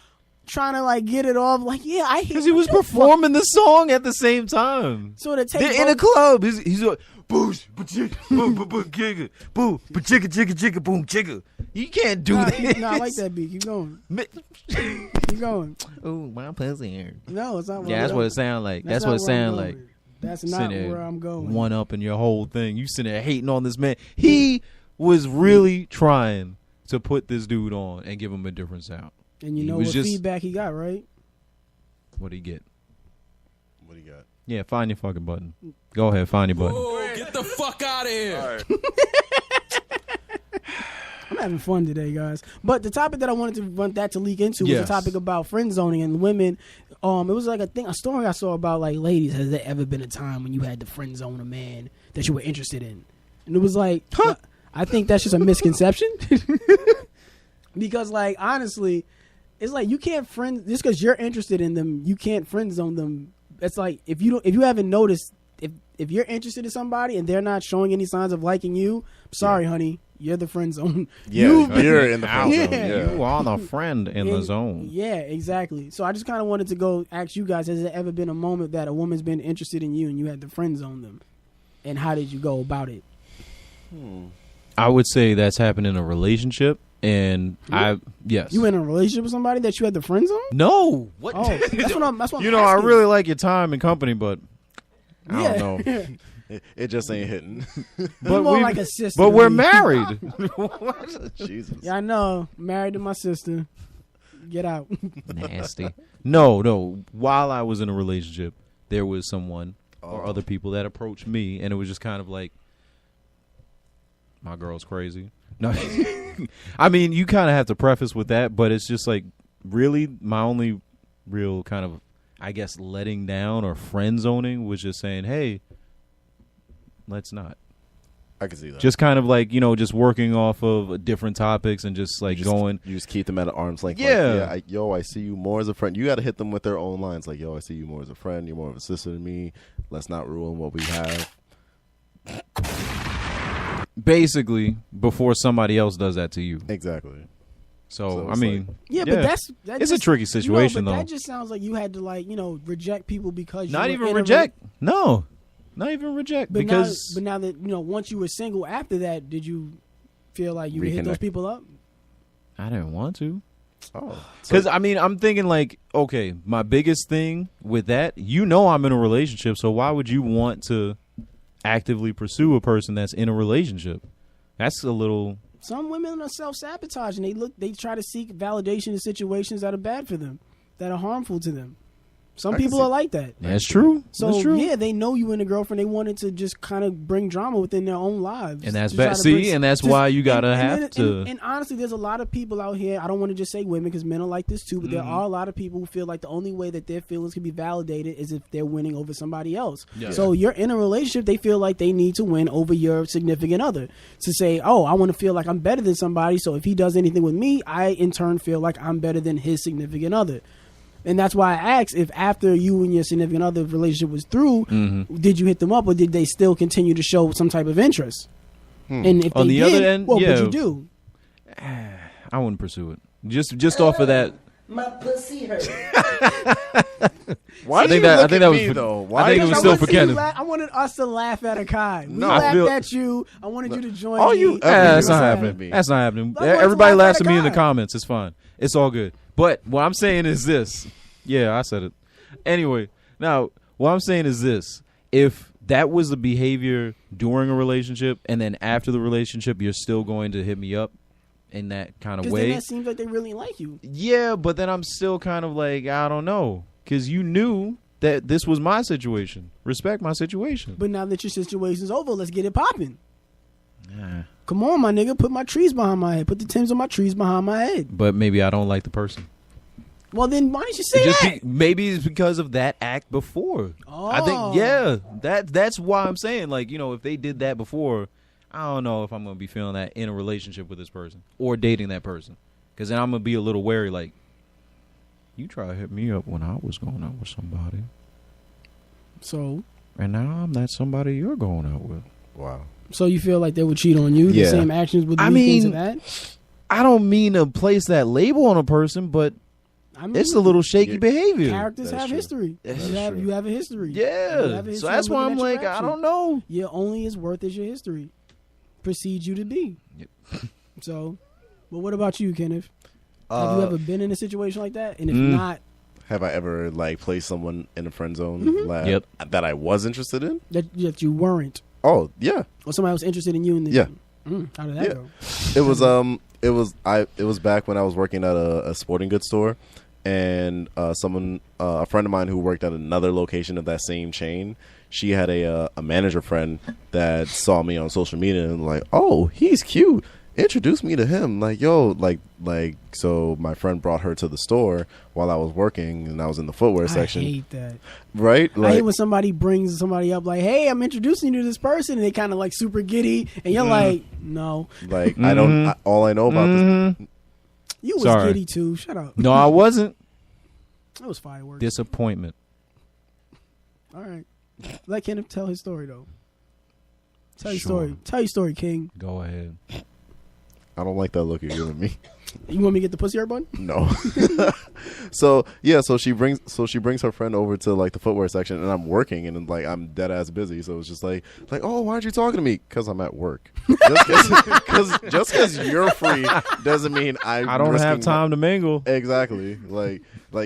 trying to like get it off. Like, yeah, I hate Because he was performing the song at the same time. So to take They're in a club. He's like, boosh, boom, boom, boom, jigga, boom, jigga, jigga, jigga, boom, jigga. You can't do that. I like that beat. Keep going. Keep going. Ooh, my pussy. No, it's not. Yeah, that's what it sounds like. That's what it sounds like. That's not where I'm going. One up in your whole thing. You sitting there hating on this man. He was really trying to put this dude on and give him a different sound. And you know what feedback he got, right? What'd he get? What do you got? Yeah, find your fucking button. Go ahead, find your button. Oh, get the fuck out of here. All right. I'm having fun today, guys. But the topic that I wanted to want that to leak into was a topic about friend zoning and women. It was like a story I saw about like ladies. Has there ever been a time when you had to friend zone a man that you were interested in? And it was like, I think that's just a misconception. Because like honestly, it's like you can't friend just because you're interested in them. You can't friend zone them. It's like if you haven't noticed, if you're interested in somebody and they're not showing any signs of liking you, I'm sorry, honey. You're the friend zone. Yeah, you're in the friend zone. Yeah. You are the friend in the zone. Yeah, exactly. So I just kind of wanted to go ask you guys, has there ever been a moment that a woman's been interested in you and you had to friend zone them? And how did you go about it? I would say that's happened in a relationship. And yes. You in a relationship with somebody that you had the friend zone? No. What? Oh, that's what I'm asking. I really like your time and company, but I don't know. It just ain't hitting. But more like a sister. But we're married. Jesus. Yeah, I know. Married to my sister. Get out. Nasty. No. While I was in a relationship, there was someone or other people that approached me, and it was just kind of like, my girl's crazy. No, I mean, you kind of have to preface with that, but it's just like, really, my only real kind of, I guess, letting down or friend zoning was just saying, hey, let's not. I can see that. Just kind of like, just working off of different topics and just like going. You just keep them at an arm's length. Yeah. Like, I see you more as a friend. You got to hit them with their own lines. Like, I see you more as a friend. You're more of a sister to me. Let's not ruin what we have. Basically, before somebody else does that to you. Exactly. So I mean, but that's it's a tricky situation, but though. that just sounds like you had to reject people because Not you even were reject. No, not even reject. But because now that once you were single after that, did you feel like you could hit those people up? I didn't want to. Oh, because I mean, I'm thinking like, okay, my biggest thing with that, I'm in a relationship, so why would you want to actively pursue a person that's in a relationship? That's a little. Some women are self-sabotaging. They try to seek validation in situations that are bad for them, that are harmful to them. Some people are like that. That's true. So that's true. Yeah, they know you and a girlfriend. They wanted to just kind of bring drama within their own lives, and that's bad. See, and that's why you gotta have to. And honestly, there's a lot of people out here. I don't want to just say women because men are like this too, but there are a lot of people who feel like the only way that their feelings can be validated is if they're winning over somebody else. Yeah. So you're in a relationship. They feel like they need to win over your significant other to say, "Oh, I want to feel like I'm better than somebody." So if he does anything with me, I in turn feel like I'm better than his significant other. And that's why I asked if after you and your significant other relationship was through, did you hit them up or did they still continue to show some type of interest? And if on they the did, other end, what would you do? I wouldn't pursue it. Just off of that. My pussy hurt. Why I think that was. though? I think it was still for Kenneth. I wanted us to laugh at Akai. We No. laughed I feel- at you. I wanted you to join Oh, me. you- That's not That's happening. me. That's not happening. I want to Everybody laugh laughs at at me in the Akai. comments. It's fine. It's all good. But what I'm saying is this. Yeah, I said it. Anyway, now what I'm saying is this: if that was the behavior during a relationship, and then after the relationship, you're still going to hit me up in that kind of Because way. then that seems like they really like you. Yeah, but then I'm still kind of like, I don't know, because you knew that this was my situation. Respect my situation. But now that your situation's over, let's get it popping. Nah. Come on, my nigga. Put my trees behind my head. Put the Timbs on my trees behind my head. But maybe I don't like the person. Well, then why didn't you say that? Maybe it's because of that act before. I think, that's why I'm saying, like, if they did that before, I don't know if I'm going to be feeling that in a relationship with this person or dating that person. Because then I'm going to be a little wary, like, you try to hit me up when I was going out with somebody. So? And now I'm that somebody you're going out with. Wow. So you feel like they would cheat on you? Yeah. The same actions would lead things to that? I don't mean to place that label on a person, but I mean, it's a little shaky behavior. Characters That's have true. history. That's You true. have a history. You Yeah. have a So history that's of why looking I'm at your like, I actions. don't know. You're only as worth as your history precedes you to be. Yep. So, but what about you, Kenneth? Have you ever been in a situation like that? And if Mm. not, Have I ever like placed someone in a friend zone Yep. that I was interested in? that you weren't, Oh yeah, or somebody was interested in you, and Yeah. how did that Yeah. go? it was back when I was working at a sporting goods store, and a friend of mine who worked at another location of that same chain, she had a manager friend that saw me on social media and like, oh, he's cute. Introduced me to him. Like, yo, so my friend brought her to the store while I was working, and I was in the footwear section. I hate that. Right? I hate when somebody brings somebody up like, "Hey, I'm introducing you to this person," and they kind of like super giddy, and you're like, "No, like I don't. All I know about this. you was Sorry. giddy too. Shut up." No, I wasn't. That was fireworks. Disappointment. All right, let Kenneth tell his story though. Tell your Sure. story. Tell your story, King. Go ahead. I don't like that look you're giving me. You want me to get the pussy hurt button? No. So she brings her friend over to like the footwear section, and I'm working, and like I'm dead ass busy. So it's just like oh, why aren't you talking to me? Because I'm at work. Just because you're free doesn't mean I don't have time to mingle. Exactly. Like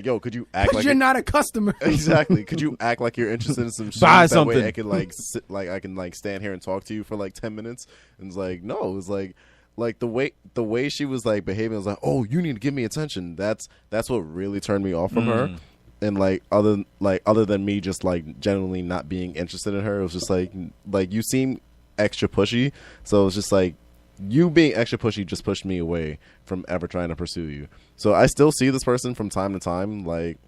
yo, could you act Because like you're not a customer. Exactly. Could you act like you're interested in some shit? Buy That something. way I can like sit, like I can like stand here and talk to you for like 10 minutes. And it's like, no, it's like the way she was like behaving was like, oh, you need to give me attention. That's what really turned me off from her. And like other than me just like genuinely not being interested in her, it was just like you seem extra pushy. So it was just like you being extra pushy just pushed me away from ever trying to pursue you. So I still see this person from time to time. Like,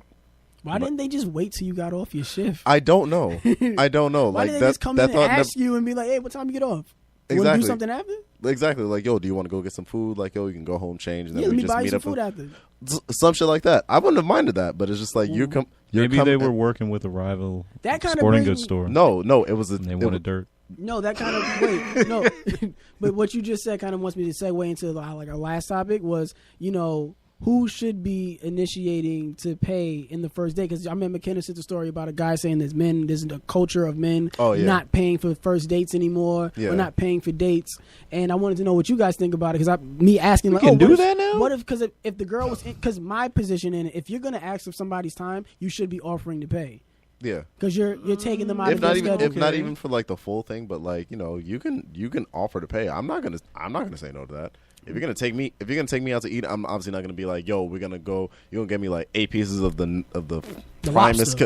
Why didn't they just wait till you got off your shift? I don't know. I don't know. Why like didn't that, they just come that in and thought ask you and be like, "Hey, what time you get off? You want to Exactly. do something after? exactly. Like, yo, do you want to go get some food? Like, yo, you can go home, change, and then Yeah, let we me just buy you meet some up. food after." Some shit like that. I wouldn't have minded that, but it's just like you're Maybe they were working with a rival That kinda sporting brings goods me- store. No, it was a. And they it wanted was- dirt. No, that kind of wait, no. But what you just said kind of wants me to segue into like our last topic was, who should be initiating to pay in the first day? Because I remember Kenneth said the story about a guy saying there's a culture of men not paying for first dates anymore, or not paying for dates. And I wanted to know what you guys think about it, because me asking like, can do what that now? What if because if the girl was because my position in it, if you're gonna ask for somebody's time, you should be offering to pay. Yeah. Because you're taking them out If of not their even schedule. if not even for like the full thing, but like you can offer to pay. I'm not gonna say no to that. If you're gonna take me out to eat, I'm obviously not gonna be like, yo, we're gonna go. You're gonna get me like 8 pieces of the primest.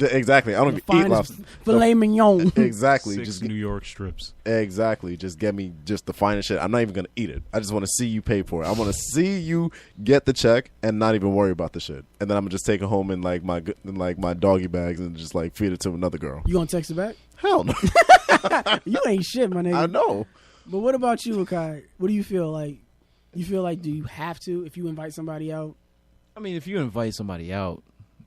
Exactly. I don't even eat finest lobster. filet mignon. Exactly. 6 Just New York strips. exactly. Just get me just the finest shit. I'm not even gonna eat it. I just want to see you pay for it. I want to see you get the check and not even worry about the shit. And then I'm gonna just take it home in like my doggy bags and just like feed it to another girl. You gonna text it back? Hell no. You ain't shit, my nigga. I know. But what about you, Akai? What do you feel like? You feel like do you have to if you invite somebody out? I mean, if you invite somebody out,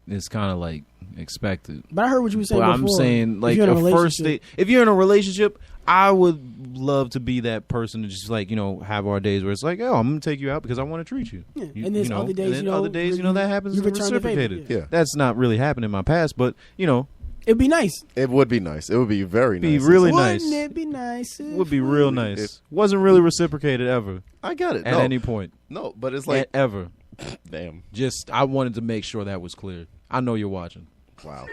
it's kind of like expected. But I heard what you were saying But before. I'm saying If like you're in a first relationship- date. If you're in a relationship, I would love to be that person to just like have our days where it's like, oh, I'm gonna take you out because I want to treat you. Yeah. And there's other days, and then other days, that happens you is return the favor, reciprocated. yeah. That's not really happened in my past, but it'd be nice. It would be nice. It would be very Be nice. really Wouldn't nice. it be nice? If Would be real nice. Wasn't really reciprocated ever I get it. at no, any point. no, but it's like, Ever. damn, Just I wanted to make sure that was clear. I know you're watching. wow.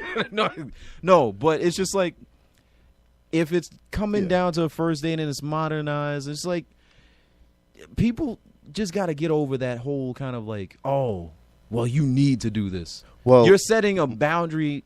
No, but it's just like if it's coming Yeah. down to a first date and it's modernized, it's like people just got to get over that whole kind of like, oh, well, you need to do this. Well, You're setting a boundary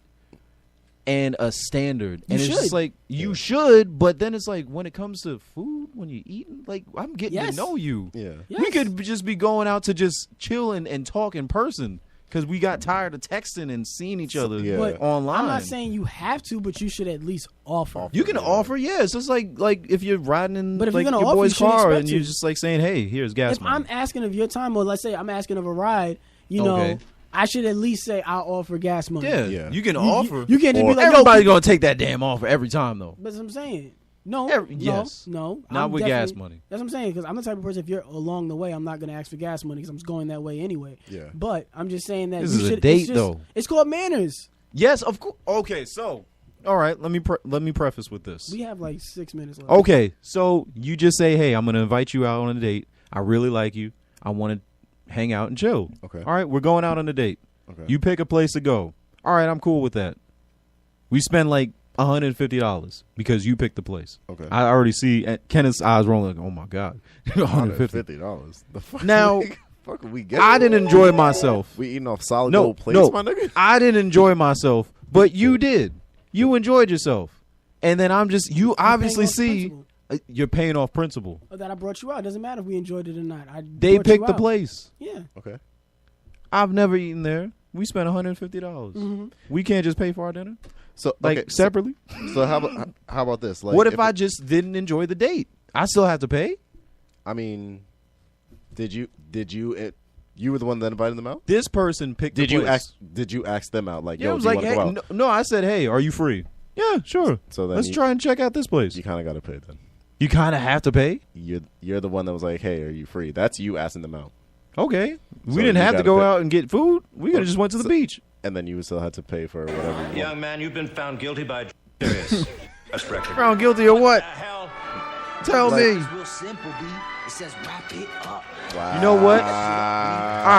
and a standard, and You it's just should. like you should. But then it's like when it comes to food, when you're eating, like I'm getting Yes. to know you. yeah. Yes. We could just be going out to just chill and talk in person because we got tired of texting and seeing each other Yeah. But online. I'm not saying you have to, but you should at least offer. You can offer, yeah. It's just like if you're riding in But if you're like gonna your offer, boy's you shouldn't car expect and you're to. just like saying, "Hey, here's gas If money." I'm asking of your time, or let's say I'm asking of a ride, Okay. I should at least say I'll offer gas money. yeah, Yeah. you can offer. You can't just Or be like, Everybody's yo. gonna take that damn offer every time, though. But I'm saying, Yes. No. Not I'm with gas definitely- money. That's what I'm saying, because I'm the type of person, if you're along the way, I'm not going to ask for gas money because I'm going that way anyway. Yeah. But I'm just saying that This you is a should, date, it's just- though. It's called manners. Yes, of course. Okay, so all right, let me preface with this. We have like 6 minutes left. Okay, so you just say, hey, I'm going to invite you out on a date. I really like you. I want to hang out and chill. Okay. All right, we're going out on a date. Okay. You pick a place to go. All right, I'm cool with that. We spend like $150 because you picked the place. Okay. I already see Kenneth's eyes rolling like, oh my God. $150. $150. The fuck? Now, fuck we get. I didn't enjoy myself. We eating off solid No, gold plates, my no, nigga. I didn't enjoy myself, but you did. You enjoyed yourself. And then you obviously off see principle. you're paying off principle. Oh, that I brought you out. It doesn't matter if we enjoyed it or not. They brought you picked the out. place. Yeah. Okay. I've never eaten there. We spent $150. We can't just pay for our dinner So like okay, separately. So how about this? Like, what if I just didn't enjoy the date? I still have to pay. I mean, did you? You were the one that invited them out. This person picked. Did the you place. ask? Did you ask them out? Like, Yeah, yo, I was do you like, want to hey, go out? no. I said, hey, are you free? Yeah, sure. So then let's you- try and check out this place. You kind of got to pay then. You kind of have to pay. You're the one that was like, hey, are you free? That's you asking them out, Okay, we So didn't you have to gotta go pay. out and get food. We could have just went to the beach. and then you still had to pay for whatever. You want. Young man, you've been found guilty by serious. That's record. Found guilty of what? Hell, Tell Like- me. Real simple, B. It says wrap it up. Wow. You know what? All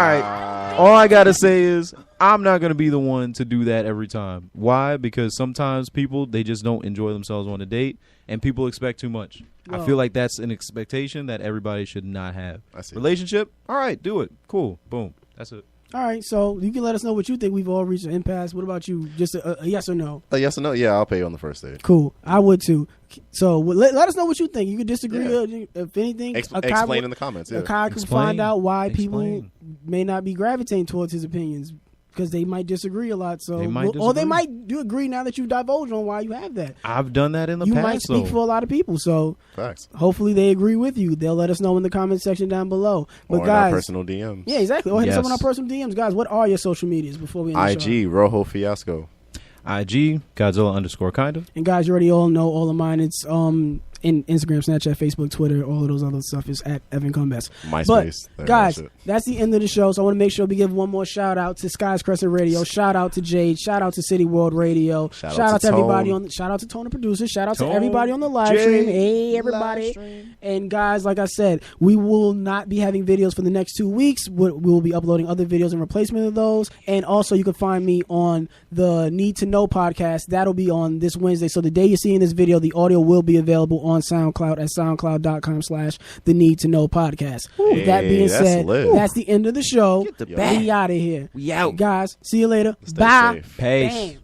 right. All I gotta say is I'm not gonna be the one to do that every time. Why? Because sometimes people they just don't enjoy themselves on a date, and people expect too much. I Well- feel like that's an expectation that everybody should not have. I see. Relationship? All right, do it. Cool. Boom. That's it. All right, so you can let us know what you think. We've all reached an impasse. What about you? Just a yes or no? Yes or no? Yeah, I'll pay you on the first date. Cool. I would too. So let us know what you think. You could disagree. Yeah. If anything, Explain in the comments. Yeah. Akai can Explain. find out why people Explain. may not be gravitating towards his opinions because they might disagree a lot. So They might or they disagree. might do agree now that you divulged on why you have that. I've done that in the You past. might speak though. for a lot of people. So Facts. hopefully they agree with you. They'll let us know in the comment section down below. But Or in guys, our personal DMs. yeah, exactly. Or hit us up on our Yes. personal DMs, guys. What are your social medias before we end the show? IG Rojo Fiasco. IG Godzilla_kinda. And guys, you already all know all of mine. It's in Instagram, Snapchat, Facebook, Twitter, all of those other stuff is at Evan Cumbest. MySpace. But There, guys, that's it. that's the end of the show. So I want to make sure we give one more shout out to Skies Crescent Radio. Shout out to Jade. Shout out to City World Radio. Shout Shout out out to to everybody Tone. shout out to Tone the producer. Shout out Tone, to everybody on the live Jade, stream. Hey everybody. live stream. And guys, like I said, we will not be having videos for the next 2 weeks. We will be uploading other videos in replacement of those. And also you can find me on the Need to Know podcast. That'll be on this Wednesday. So the day you're seeing this video, the audio will be available on SoundCloud at soundcloud.com/the Need to Know podcast. With that being that's said, lit. that's the end of the show. Get the Yo. bag. We out of here. We out. Guys, see you later. Stay Bye. safe. Peace. Bam.